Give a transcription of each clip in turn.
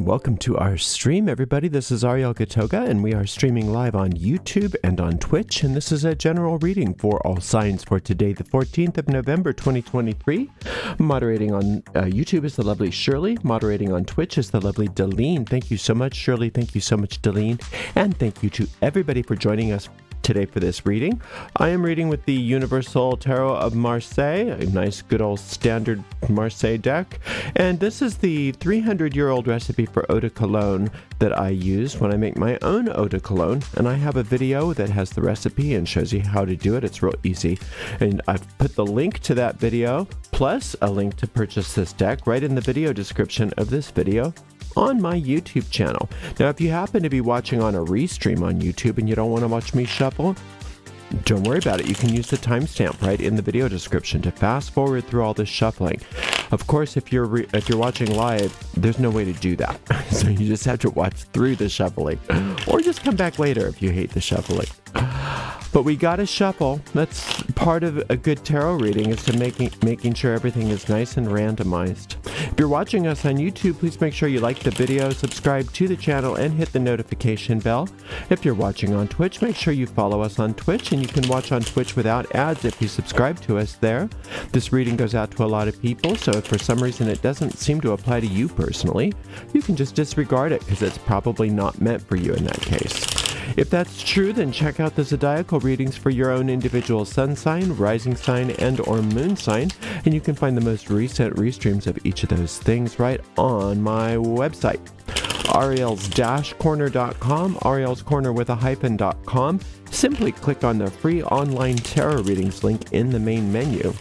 welcome to our stream, everybody. This is Ariel Gatoga, and we are streaming live on YouTube and on Twitch, and this is a general reading for all signs for today, the 14th of November, 2023. Moderating on YouTube is the lovely Shirley. Moderating on Twitch is the lovely Deline. Thank you so much, Shirley. Thank you so much, Deline. And thank you to everybody for joining us today for this reading. I am reading with the Universal Tarot of Marseille, a nice good old standard Marseille deck, and this is the 300-year-old recipe for eau de cologne that I use when I make my own eau de cologne, and I have a video that has the recipe and shows you how to do it. It's real easy, and I've put the link to that video plus a link to purchase this deck right in the video description of this video on my YouTube channel. Now, if you happen to be watching on a restream on YouTube and you don't want to watch me shuffle, don't worry about it. You can use the timestamp right in the video description to fast forward through all this shuffling. Of course, if you're watching live, there's no way to do that. So you just have to watch through the shuffling, or just come back later if you hate the shuffling. But we gotta shuffle. That's part of a good tarot reading, is to making sure everything is nice and randomized. If you're watching us on YouTube, please make sure you like the video, subscribe to the channel, and hit the notification bell. If you're watching on Twitch, make sure you follow us on Twitch, and you can watch on Twitch without ads if you subscribe to us there. This reading goes out to a lot of people, so if for some reason it doesn't seem to apply to you personally, you can just disregard it, because it's probably not meant for you in that case. If that's true, then check out the zodiacal readings for your own individual sun sign, rising sign, and or moon sign, and you can find the most recent restreams of each of those things right on my website, ariels-corner.com, Ariel's Corner with a hyphen.com. Simply click on the free online tarot readings link in the main menu.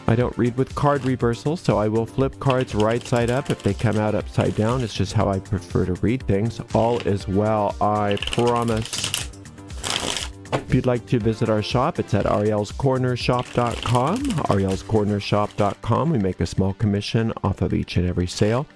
I don't read with card reversals, so I will flip cards right side up if they come out upside down. It's just how I prefer to read things. All is well, I promise. If you'd like to visit our shop, it's at arielscornershop.com, arielscornershop.com. We make a small commission off of each and every sale,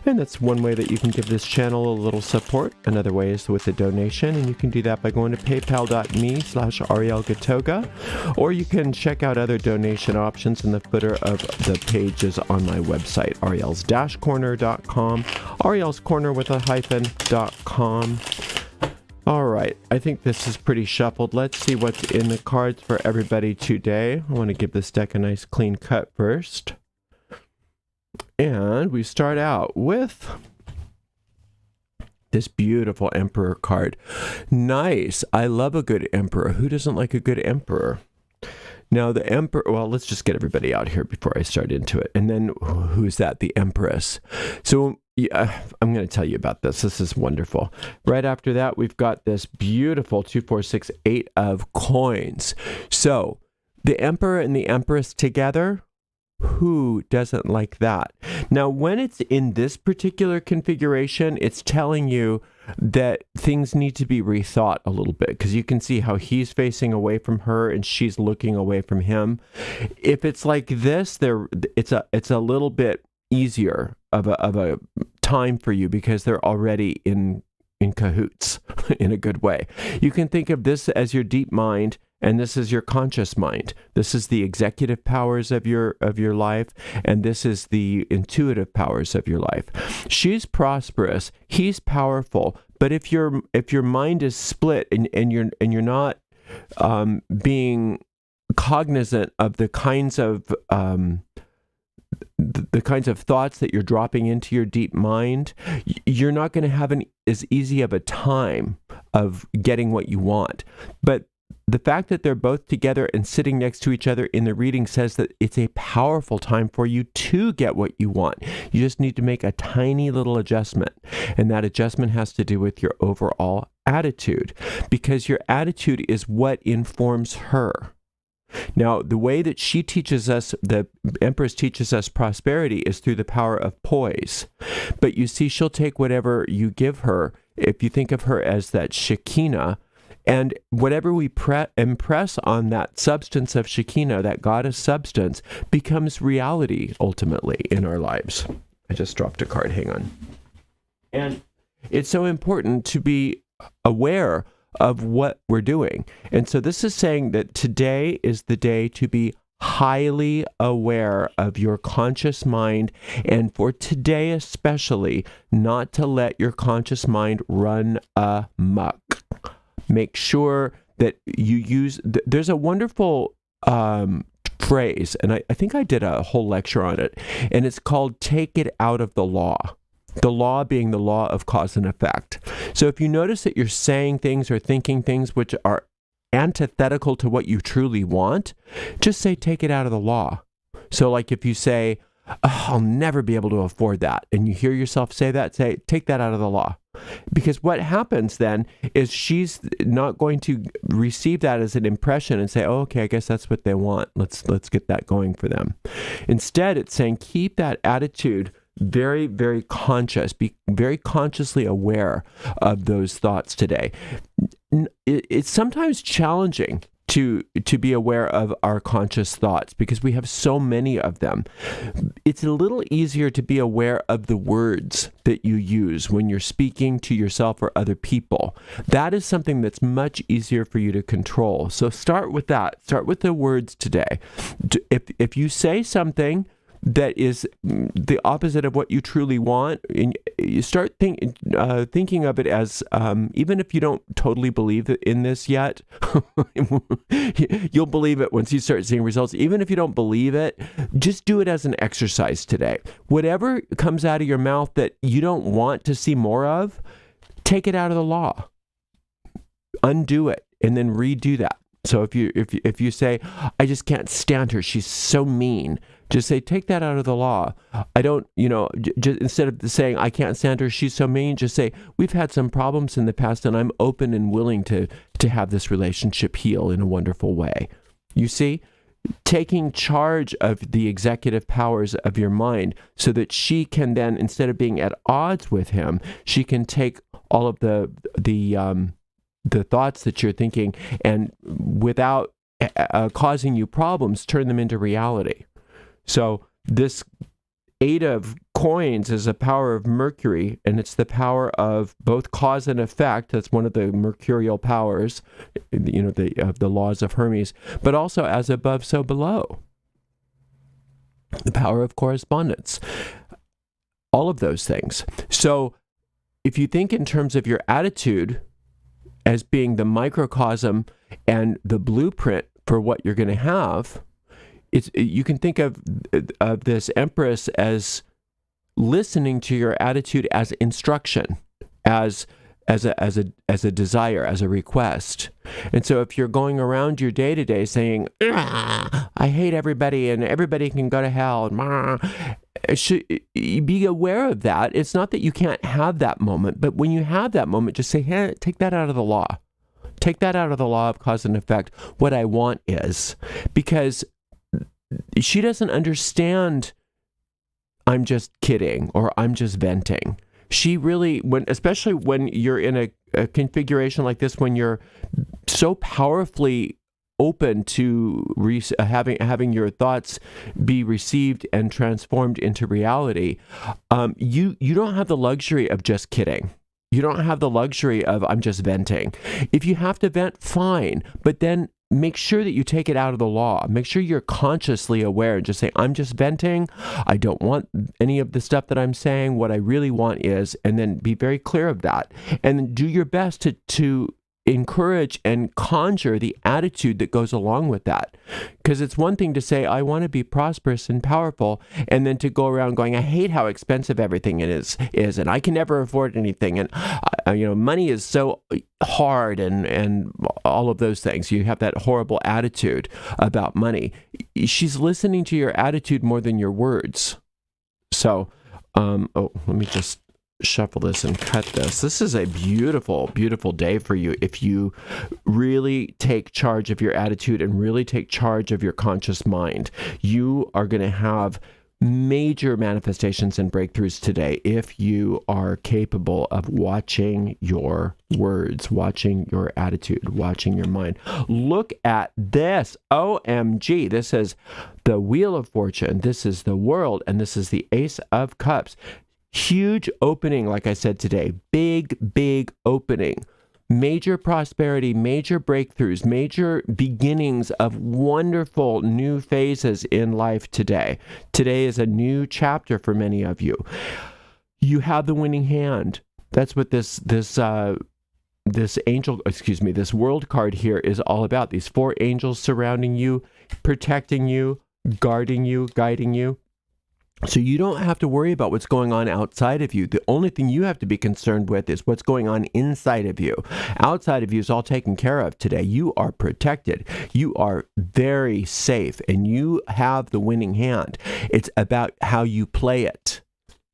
and that's one way that you can give this channel a little support. Another way is with a donation, and you can do that by going to paypal.me/arielgatoga, or you can check out other donation options in the footer of the pages on my website, ariels-corner.com, Ariel's Corner with a hyphen.com. All right, I think this is pretty shuffled. Let's see what's in the cards for everybody today. I want to give this deck a nice clean cut first. And we start out with this beautiful Emperor card. Nice. I love a good Emperor. Who doesn't like a good Emperor? Now the Emperor, well, let's just get everybody out here before I start into it. And then who's that? The Empress. So yeah, I'm going to tell you about this. This is wonderful. Right after that, we've got this beautiful 2, 4, 6, 8 of coins. So the Emperor and the Empress together, who doesn't like that? Now, when it's in this particular configuration, it's telling you that things need to be rethought a little bit, because you can see how he's facing away from her and she's looking away from him. If it's like this, it's a little bit easier of a time for you, because they're already in cahoots in a good way. You can think of this as your deep mind, and this is your conscious mind. This is the executive powers of your life, and this is the intuitive powers of your life. She's prosperous, he's powerful, but if your mind is split and you're not being cognizant of the kinds of thoughts that you're dropping into your deep mind, you're not going to have as easy of a time of getting what you want. But the fact that they're both together and sitting next to each other in the reading says that it's a powerful time for you to get what you want. You just need to make a tiny little adjustment. And that adjustment has to do with your overall attitude, because your attitude is what informs her. Now, the way that she teaches us, the Empress teaches us prosperity, is through the power of poise. But you see, she'll take whatever you give her, if you think of her as that Shekinah, and whatever we impress on that substance of Shekinah, that goddess substance, becomes reality ultimately in our lives. I just dropped a card, hang on. And it's so important to be aware of what we're doing. And so this is saying that today is the day to be highly aware of your conscious mind, and for today especially, not to let your conscious mind run amok. Make sure that you use, there's a wonderful phrase, and I think I did a whole lecture on it, and it's called take it out of the law. The law being the law of cause and effect. So if you notice that you're saying things or thinking things which are antithetical to what you truly want, just say, take it out of the law. So like if you say, oh, I'll never be able to afford that, and you hear yourself say that, say, take that out of the law. Because what happens then is she's not going to receive that as an impression and say, oh, okay, I guess that's what they want. Let's get that going for them. Instead, it's saying, keep that attitude very, very conscious. Be very consciously aware of those thoughts today. It's sometimes challenging to be aware of our conscious thoughts because we have so many of them. It's a little easier to be aware of the words that you use when you're speaking to yourself or other people. That is something that's much easier for you to control. So start with that. Start with the words today. If you say something that is the opposite of what you truly want, and you start thinking of it as, even if you don't totally believe in this yet, you'll believe it once you start seeing results. Even if you don't believe it, just do it as an exercise today. Whatever comes out of your mouth that you don't want to see more of, take it out of the law. Undo it and then redo that. So if you say, I just can't stand her, she's so mean, just say, take that out of the law. I don't, just instead of saying, I can't stand her, she's so mean, just say, we've had some problems in the past and I'm open and willing to have this relationship heal in a wonderful way. You see, taking charge of the executive powers of your mind so that she can then, instead of being at odds with him, she can take all of the thoughts that you're thinking and without causing you problems, turn them into reality. So this 8 of coins is a power of Mercury, and it's the power of both cause and effect. That's one of the mercurial powers, the laws of Hermes, but also as above, so below. The power of correspondence. All of those things. So if you think in terms of your attitude as being the microcosm and the blueprint for what you're going to have, you can think of this Empress as listening to your attitude as instruction, as a desire, as a request. And so if you're going around your day to day saying, I hate everybody and everybody can go to hell, be aware of that. It's not that you can't have that moment, but when you have that moment, just say, hey, take that out of the law. Take that out of the law of cause and effect. What I want is, because she doesn't understand I'm just kidding or I'm just venting. She really, especially when you're in a configuration like this, when you're so powerfully open to having your thoughts be received and transformed into reality, you don't have the luxury of just kidding. You don't have the luxury of I'm just venting. If you have to vent, fine, but then make sure that you take it out of the law. Make sure you're consciously aware and just say, I'm just venting. I don't want any of the stuff that I'm saying. What I really want is, and then be very clear of that. And then do your best to encourage and conjure the attitude that goes along with that. Because it's one thing to say, I want to be prosperous and powerful, and then to go around going, I hate how expensive everything is and I can never afford anything. And, money is so hard and all of those things. You have that horrible attitude about money. She's listening to your attitude more than your words. So, let me just shuffle this and cut this. This is a beautiful, beautiful day for you if you really take charge of your attitude and really take charge of your conscious mind. You are going to have major manifestations and breakthroughs today if you are capable of watching your words, watching your attitude, watching your mind. Look at this. OMG. This is the Wheel of Fortune. This is the World, and this is the Ace of Cups. Huge opening, like I said today. Big, big opening. Major prosperity, major breakthroughs, major beginnings of wonderful new phases in life today. Today is a new chapter for many of you. You have the winning hand. That's what this world card here is all about. These 4 angels surrounding you, protecting you, guarding you, guiding you. So you don't have to worry about what's going on outside of you. The only thing you have to be concerned with is what's going on inside of you. Outside of you is all taken care of today. You are protected. You are very safe, and you have the winning hand. It's about how you play it.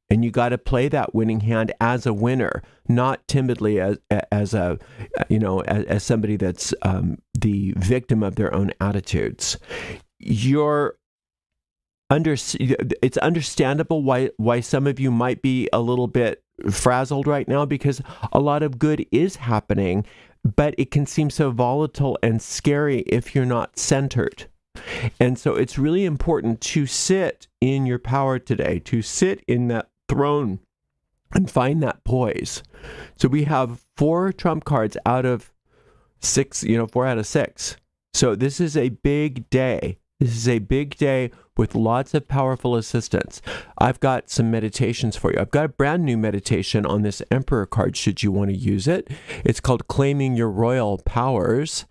And you got to play that winning hand as a winner, not timidly as somebody that's the victim of their own attitudes. It's understandable why some of you might be a little bit frazzled right now, because a lot of good is happening, but it can seem so volatile and scary if you're not centered. And so it's really important to sit in your power today, to sit in that throne and find that poise. So we have 4 trump cards out of 6, 4 out of 6. So this is a big day. This is a big day with lots of powerful assistance. I've got some meditations for you. I've got a brand new meditation on this Emperor card should you want to use it. It's called Claiming Your Royal Powers.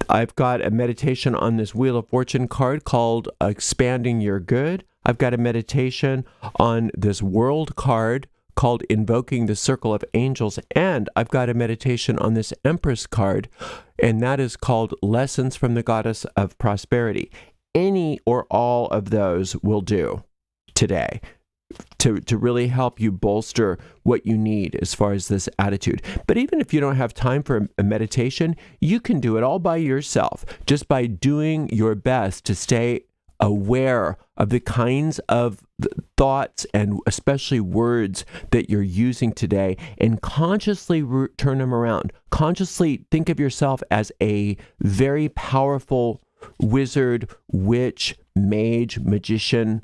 I've got a meditation on this Wheel of Fortune card called Expanding Your Good. I've got a meditation on this World card called Invoking the Circle of Angels. And I've got a meditation on this Empress card, and that is called Lessons from the Goddess of Prosperity. Any or all of those will do today to really help you bolster what you need as far as this attitude. But even if you don't have time for a meditation, you can do it all by yourself, just by doing your best to stay aware of the kinds of thoughts and especially words that you're using today, and consciously turn them around. Consciously think of yourself as a very powerful wizard, witch, mage, magician,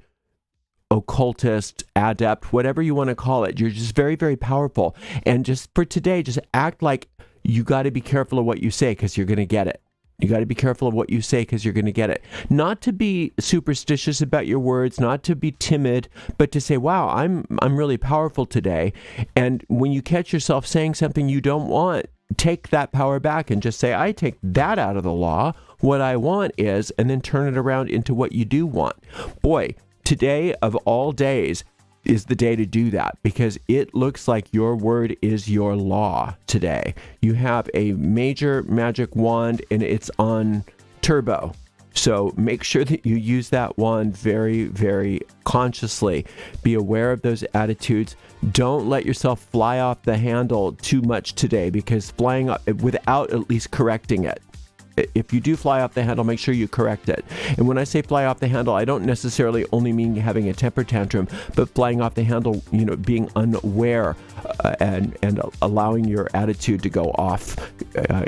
occultist, adept, whatever you want to call it. You're just very, very powerful. And just for today, just act like you got to be careful of what you say, because you're going to get it. You got to be careful of what you say, because you're going to get it. Not to be superstitious about your words, not to be timid, but to say, wow, I'm really powerful today. And when you catch yourself saying something you don't want, take that power back and just say, I take that out of the law. What I want is, and then turn it around into what you do want. Boy, today of all days is the day to do that, because it looks like your word is your law today. You have a major magic wand and it's on turbo. So make sure that you use that wand very, very consciously. Be aware of those attitudes. Don't let yourself fly off the handle too much today, because flying up without at least correcting it. If you do fly off the handle, make sure you correct it. And when I say fly off the handle, I don't necessarily only mean having a temper tantrum, but flying off the handle, being unaware and allowing your attitude to go off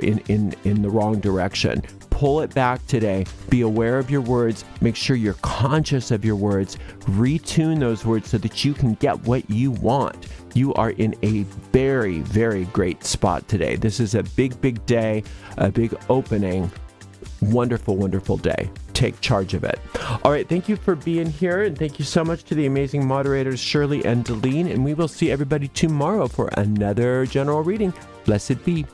in the wrong direction. Pull it back today. Be aware of your words. Make sure you're conscious of your words. Retune those words so that you can get what you want. You are in a very, very great spot today. This is a big, big day, a big opening. Wonderful, wonderful day. Take charge of it. All right, thank you for being here, and thank you so much to the amazing moderators Shirley and Deline, and we will see everybody tomorrow for another general reading. Blessed be.